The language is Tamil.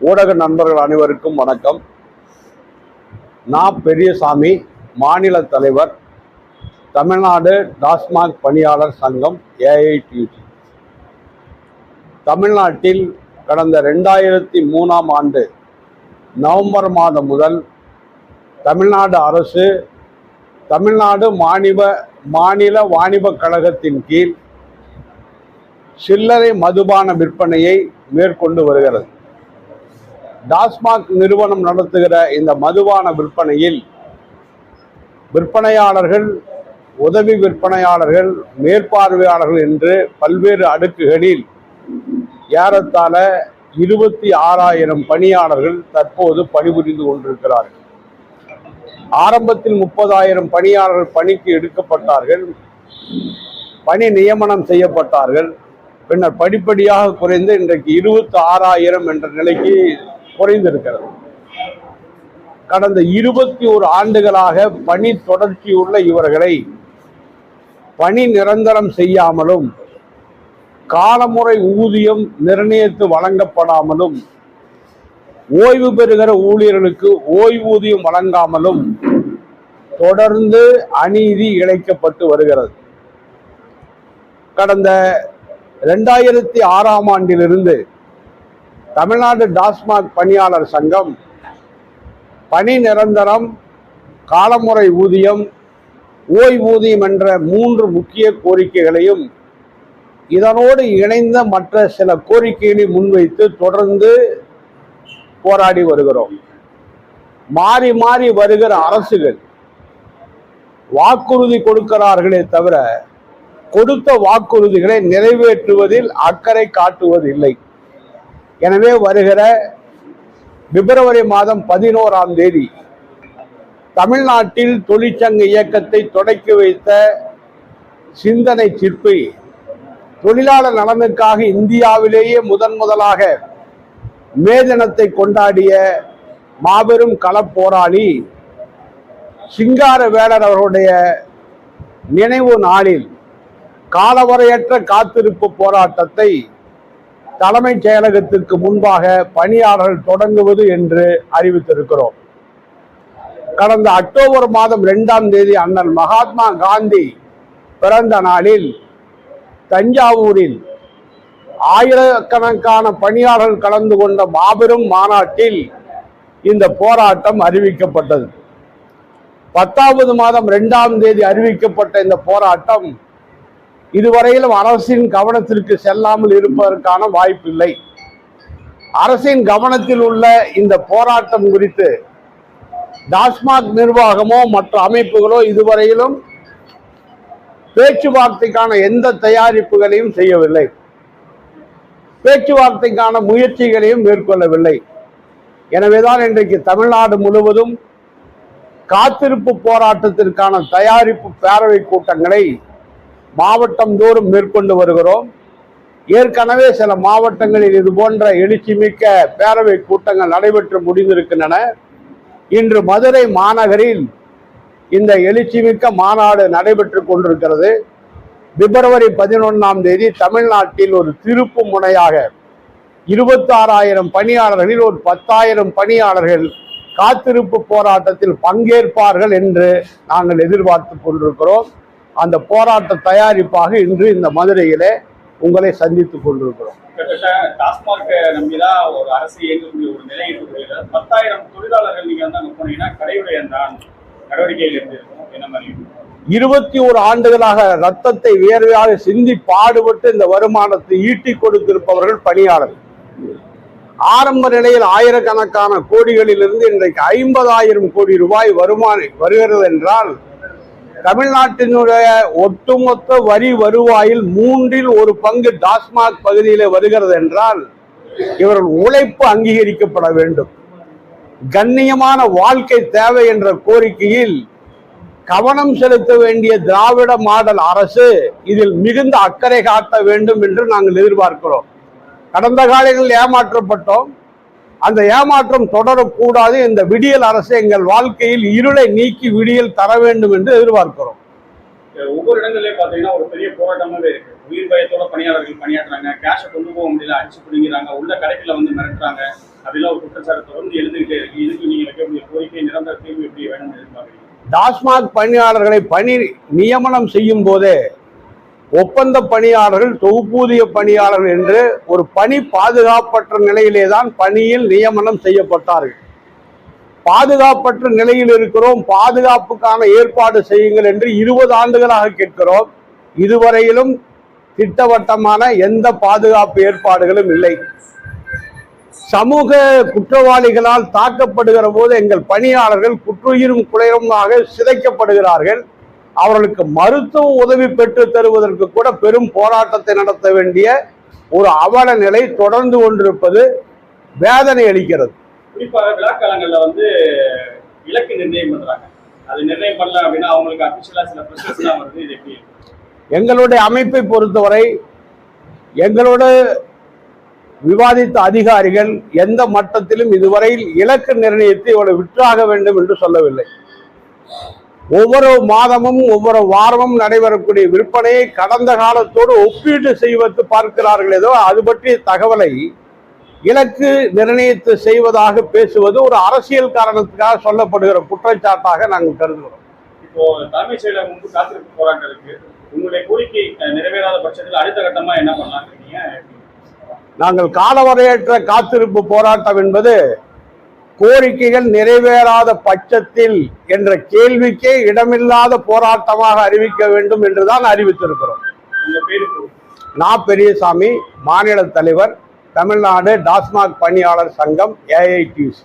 ஊடக நண்பர்கள் அனைவருக்கும் வணக்கம். நான் பெரியசாமி, மாநில தலைவர், தமிழ்நாடு டாஸ்மாக் பணியாளர் சங்கம் ஏஐடியூசி. தமிழ்நாட்டில் கடந்த 2003ஆம் ஆண்டு நவம்பர் மாதம் முதல் தமிழ்நாடு அரசு தமிழ்நாடு மாநில வாணிப கழகத்தின் கீழ் சில்லறை மதுபான விற்பனையை மேற்கொண்டு வருகிறது. டாஸ்மாக் நிறுவனம் நடத்துகிற இந்த மதுபான விற்பனையில் விற்பனையாளர்கள், உதவி விற்பனையாளர்கள், மேற்பார்வையாளர்கள் என்று பல்வேறு அடுக்குகளில் ஏறத்தாழ 26,000 பணியாளர்கள் தற்போது பணிபுரிந்து கொண்டிருக்கிறார்கள். ஆரம்பத்தில் 30,000 பணியாளர்கள் பணிக்கு எடுக்கப்பட்டார்கள், பணி நியமனம் செய்யப்பட்டார்கள். பின்னர் படிப்படியாக குறைந்து இன்றைக்கு 26,000 என்ற நிலைக்கு குறைந்திருக்கிறது. கடந்த 21 ஆண்டுகளாக பணி தொடர்ச்சியுள்ள இவர்களை பணி நிரந்தரம் செய்யாமலும், காலமுறை ஊதியம் நிர்ணயித்து வழங்கப்படாமலும், ஓய்வு பெறுகிற ஊழியர்களுக்கு ஓய்வூதியம் வழங்காமலும் தொடர்ந்து அநீதி இழைக்கப்பட்டு வருகிறது. கடந்த 2006ஆம் ஆண்டிலிருந்து தமிழ்நாடு டாஸ்மாக் பணியாளர் சங்கம் பணி நிரந்தரம், காலமுறை ஊதியம், ஓய்வூதியம் என்ற 3 முக்கிய கோரிக்கைகளையும் இதனோடு இணைந்த மற்ற சில கோரிக்கைகளை முன்வைத்து தொடர்ந்து போராடி வருகிறோம். மாறி மாறி வருகிற அரசுகள் வாக்குறுதி கொடுக்கிறார்களே தவிர கொடுத்த வாக்குறுதிகளை நிறைவேற்றுவதில் அக்கறை காட்டுவதில்லை. எனவே வருகிற பிப்ரவரி மாதம் 11ஆம் தேதி தமிழ்நாட்டில் தொழிற்சங்க இயக்கத்தை தொடக்கி வைத்த சிந்தனை சிற்பி, தொழிலாளர் நலனுக்காக இந்தியாவிலேயே முதலாக மே தினத்தை கொண்டாடிய மாபெரும் களப்போராளி சிங்காரவேலர் அவருடைய நினைவு நாளில் காலவரையற்ற காத்திருப்பு போராட்டத்தை தலைமைச் செயலகத்திற்கு முன்பாக பணியாளர்கள் தொடங்குவது என்று அறிவித்திருக்கிறோம். கடந்த அக்டோபர் மாதம் 2ஆம் தேதி அண்ணல் மகாத்மா காந்தி பிறந்த நாளில் தஞ்சாவூரில் ஆயிரக்கணக்கான பணியாளர்கள் கலந்து கொண்ட மாபெரும் மாநாட்டில் இந்த போராட்டம் அறிவிக்கப்பட்டது. 10வது மாதம் 2ஆம் தேதி அறிவிக்கப்பட்ட இந்த போராட்டம் இதுவரையிலும் அரசின் கவனத்திற்கு செல்லாமல் இருப்பதற்கான வாய்ப்பில்லை. அரசின் கவனத்தில் உள்ள இந்த போராட்டம் குறித்து டாஸ்மாக் நிர்வாகமோ மற்ற அமைப்புகளோ இதுவரையிலும் பேச்சுவார்த்தைக்கான எந்த தயாரிப்புகளையும் செய்யவில்லை, பேச்சுவார்த்தைக்கான முயற்சிகளையும் மேற்கொள்ளவில்லை. எனவேதான் இன்றைக்கு தமிழ்நாடு முழுவதும் காத்திருப்பு போராட்டத்திற்கான தயாரிப்பு பேரவை கூட்டங்களை மாவட்டம் தோறும் மேற்கொண்டு வருகிறோம். ஏற்கனவே சில மாவட்டங்களில் இது போன்ற எழுச்சிமிக்க பேரவை கூட்டங்கள் நடைபெற்று முடிந்திருக்கின்றன. இன்று மதுரை மாநகரில் இந்த எழுச்சிமிக்க மாநாடு நடைபெற்று கொண்டிருக்கிறது. பிப்ரவரி 11ஆம் தேதி தமிழ்நாட்டில் ஒரு திருப்பு முனையாக 26,000 பணியாளர்களில் ஒரு 10,000 பணியாளர்கள் காத்திருப்பு போராட்டத்தில் பங்கேற்பார்கள் என்று நாங்கள் எதிர்பார்த்து கொண்டிருக்கிறோம். அந்த போராட்ட தயாரிப்பாக இன்று இந்த மதுரையிலே உங்களை சந்தித்துக் கொண்டிருக்கிறோம். டாஸ்மாக் நம்பிதான் ஒரு அரசு இயங்கக்கூடிய ஒரு நிலை இருக்குது. 10,000 தொழிலாளர்கள் நீங்க வந்து அங்க போனீங்கன்னா கடையுடைய நடவடிக்கையில் இருந்திருக்கும். என்ன மாதிரி 21 ஆண்டுகளாக ரத்தத்தை வேர்வையாக சிந்தி பாடுபட்டு இந்த வருமானத்தை ஈட்டி கொடுத்திருப்பவர்கள் பணியாளர்கள். ஆரம்ப நிலையில் ஆயிரக்கணக்கான கோடிகளிலிருந்து இன்றைக்கு 50,000 கோடி ரூபாய் வருமானம் வருகிறது என்றால் தமிழ்நாட்டினுடைய ஒட்டுமொத்த வரி வருவாயில் 1/3 பங்கு டாஸ்மாக் பகுதியிலே வருகிறது என்றால் இவர்கள் உழைப்பு அங்கீகரிக்கப்பட வேண்டும். கண்ணியமான வாழ்க்கை தேவை என்ற கோரிக்கையில் கவனம் செலுத்த வேண்டிய திராவிட மாடல் அரசு இதில் மிகுந்த அக்கறை காட்ட வேண்டும் என்று நாங்கள் எதிர்பார்க்கிறோம். கடந்த காலங்களில் ஏமாற்றப்பட்டோம். அந்த ஏமாற்றம் தொடரக்கூடாது. இந்த விடியல் அரசு எங்கள் வாழ்க்கையில் இருளை நீக்கி விடியல் தர வேண்டும் என்று எதிர்பார்க்கிறோம். ஒவ்வொரு இடங்களிலே பார்த்தீங்கன்னா ஒரு பெரிய போராட்டமாகவே இருக்கு. உயிர் பயத்தோட பணியாளர்கள் பணியாற்றுறாங்க, கேஷை கொண்டு போக முடியல, அடிச்சு பிடிங்கிறாங்க, உள்ள கடைக்குள்ள வந்து மிரட்டுறாங்க அப்படிலாம் ஒரு குற்றச்சாட்டு தொடர்ந்து எழுந்துகிட்டே இருக்கு. இதுக்கு நீங்க வைக்கக்கூடிய கோரிக்கை நிரந்தர தீர்வு எப்படி வேணும்னு எதிர்பார்க்குறீங்க? டாஸ்மாக் பணியாளர்களை பணி நியமனம் செய்யும் போதே ஒப்பந்த பணியாளர்கள், தொகுப்பூதிய பணியாளர்கள் என்று ஒரு பணி பாதுகாப்பற்ற நிலையிலே தான் பணியில் நியமனம் செய்யப்பட்டார்கள். பாதுகாப்பற்ற நிலையில் இருக்கிறோம், பாதுகாப்புக்கான ஏற்பாடு செய்யுங்கள் என்று 20 ஆண்டுகளாக கேட்கிறோம். இதுவரையிலும் திட்டவட்டமான எந்த பாதுகாப்பு ஏற்பாடுகளும் இல்லை. சமூக குற்றவாளிகளால் தாக்கப்படுகிற போது எங்கள் பணியாளர்கள் குற்றுயிரும் குலையுமாக சிதைக்கப்படுகிறார்கள். அவர்களுக்கு மருத்துவ உதவி பெற்று தருவதற்கு கூட பெரும் போராட்டத்தை நடத்த வேண்டிய ஒரு அவல நிலை தொடர்ந்து கொண்டிருப்பது வேதனை அளிக்கிறது. குறிப்பாக விழாக்காலங்கள்ல வந்து இலக்கு நிர்ணயம் பண்றாங்க. அது நிர்ணயம் பண்ணல அப்படின்னா அவங்களுக்கு அபிஷியலா சில பிரச்சனை எல்லாம் வருது. இது எப்படி? எங்களுடைய அமைப்பை பொறுத்தவரை எங்களோட விவாதித்த அதிகாரிகள் எந்த மட்டத்திலும் இதுவரையில் இலக்கு நிர்ணயித்து இவ்வளவு விற்றாக வேண்டும் என்று சொல்லவில்லை. ஒவ்வொரு மாதமும் ஒவ்வொரு வாரமும் நடைபெறக்கூடிய விற்பனையை கடந்த காலத்தோடு ஒப்பீடு செய்வது பார்க்கிறார்கள். ஏதோ அது பற்றிய தகவலை இலக்கு நிர்ணயித்து செய்வதாக பேசுவது ஒரு அரசியல் காரணத்துக்காக சொல்லப்படுகிற குற்றச்சாட்டாக நாங்கள் கருதுகிறோம். இப்போ தலைமைச் செயலகம் முன்பு காத்திருப்பு போராட்டம் இருக்கு. உங்களுடைய கோரிக்கை நிறைவேறாத பட்சத்தில் அடுத்த கட்டமா என்ன பண்ணலாம்? நாங்கள் காலவரையற்ற காத்திருப்பு போராட்டம் என்பது கோரிக்கைகள் நிறைவேறாத பட்சத்தில் என்ற கேள்விக்கே இடமில்லாத போராட்டமாக அறிவிக்க வேண்டும் என்றுதான் அறிவித்திருக்கிறோம். நான் பெரியசாமி, மாநில தலைவர், தமிழ்நாடு டாஸ்மாக் பணியாளர் சங்கம், AITUC.